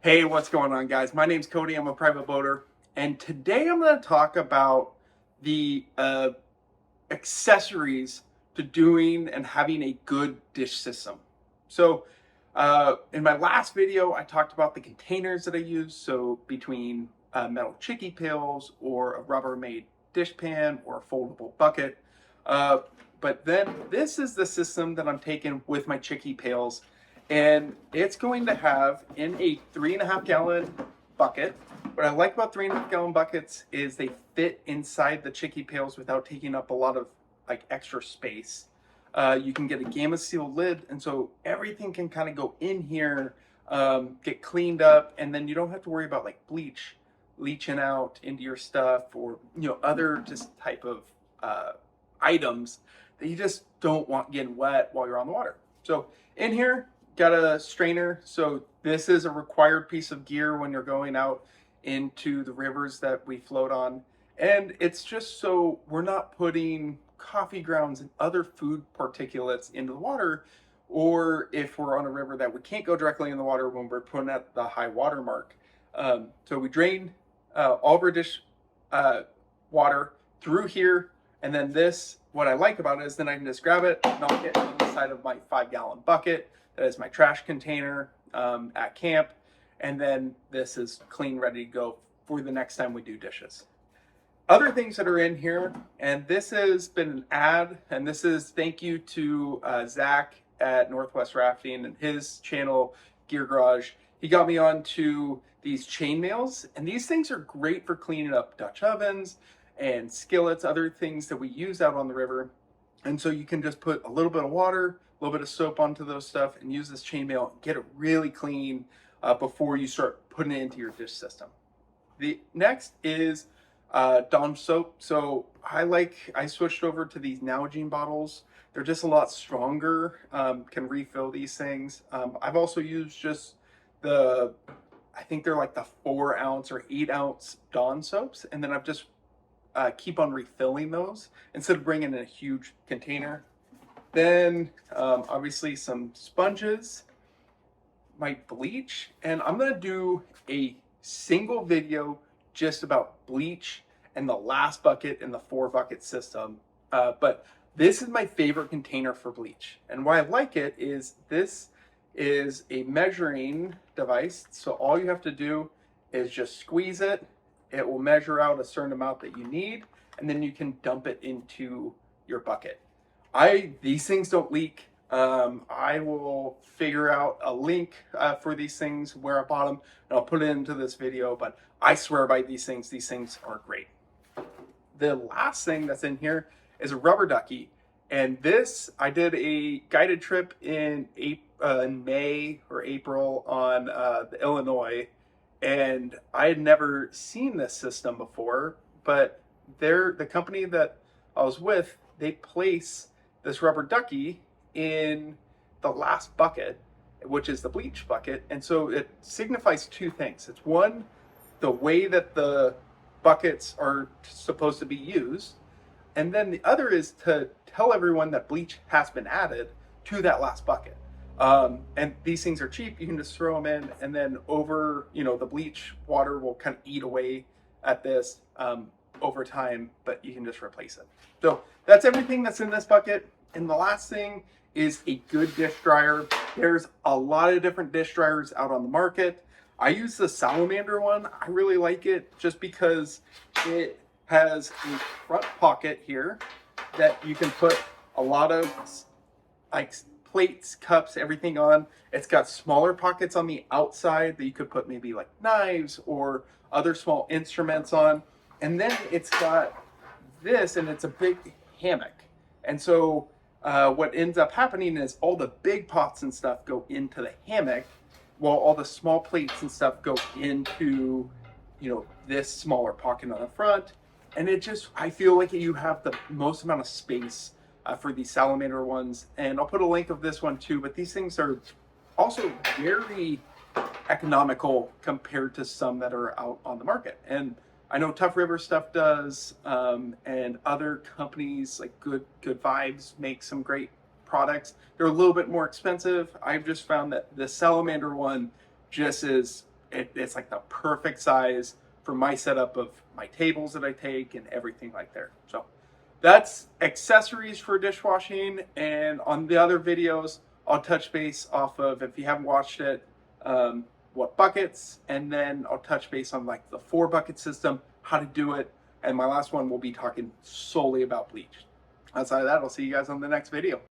Hey, what's going on, guys? My name's Cody. I'm a private boater, and today I'm going to talk about the accessories to doing and having a good dish system. So, in my last video, I talked about the containers that I use. So, between metal chicky pails or a Rubbermaid dishpan or a foldable bucket. Uh, but then this is the system that I'm taking with my chicky pails, and it's going to have in a 3.5 gallon bucket. What I like about 3.5 gallon buckets is they fit inside the chicky pails without taking up a lot of like extra space. You can get a Gamma Seal lid, and so everything can kind of go in here, get cleaned up, and then you don't have to worry about like bleach leaching out into your stuff, or other just type of items that you just don't want getting wet while you're on the water. So in here, got a strainer. So this is a required piece of gear when you're going out into the rivers that we float on. And it's just so we're not putting coffee grounds and other food particulates into the water, or if we're on a river that we can't go directly in the water when we're putting at the high water mark. So we drain all of our dish water through here, and then this, what I like about it is then I can just grab it, knock it on the side of my 5 gallon bucket. That is my trash container at camp. And then this is clean, ready to go for the next time we do dishes. Other things that are in here, and this has been an ad, and this is thank you to Zach at Northwest Rafting and his channel, Gear Garage. He got me onto these chainmails, and these things are great for cleaning up Dutch ovens and skillets, other things that we use out on the river. And so you can just put a little bit of water, a little bit of soap onto those stuff, and use this chainmail and get it really clean before you start putting it into your dish system. The next is Dawn soap. So I switched over to these Nalgene bottles. They're just a lot stronger, can refill these things. I've also used just I think they're like the 4 ounce or 8 ounce Dawn soaps, and then I've just keep on refilling those instead of bringing in a huge container. Then obviously some sponges, my bleach, and I'm gonna do a single video just about bleach and the last bucket in the 4 bucket system. But this is my favorite container for bleach, and why I like it is this is a measuring device. So all you have to do is just squeeze it. It will measure out a certain amount that you need, and then you can dump it into your bucket. These things don't leak. I will figure out a link for these things where I bought them, and I'll put it into this video, but I swear by these things. These things are great. The last thing that's in here is a rubber ducky, and this, I did a guided trip in May or April on the Illinois, and I had never seen this system before, but the company that I was with, they place this rubber ducky in the last bucket, which is the bleach bucket. And so it signifies two things. It's one, the way that the buckets are supposed to be used. And then the other is to tell everyone that bleach has been added to that last bucket. And these things are cheap. You can just throw them in, and then the bleach water will kind of eat away at this over time, but you can just replace it. So that's everything that's in this bucket. And the last thing is a good dish dryer. There's a lot of different dish dryers out on the market. I use the Salamander one. I really like it just because it has a front pocket here that you can put a lot of like plates, cups, everything on. It's got smaller pockets on the outside that you could put maybe like knives or other small instruments on. And then it's got this, and it's a big hammock. And so what ends up happening is all the big pots and stuff go into the hammock, while all the small plates and stuff go into, this smaller pocket on the front. And I feel like you have the most amount of space for these Salamander ones. And I'll put a link of this one too, but these things are also very economical compared to some that are out on the market. And I know Tough River stuff does, and other companies like Good Vibes make some great products. They're a little bit more expensive. I've just found that the Salamander one just is it's like the perfect size for my setup of my tables that I take and everything like there. So that's accessories for dishwashing. And on the other videos, I'll touch base off of, if you haven't watched it, what buckets, and then I'll touch base on like the 4-bucket system, how to do it. And my last one will be talking solely about bleach. Outside of that, I'll see you guys on the next video.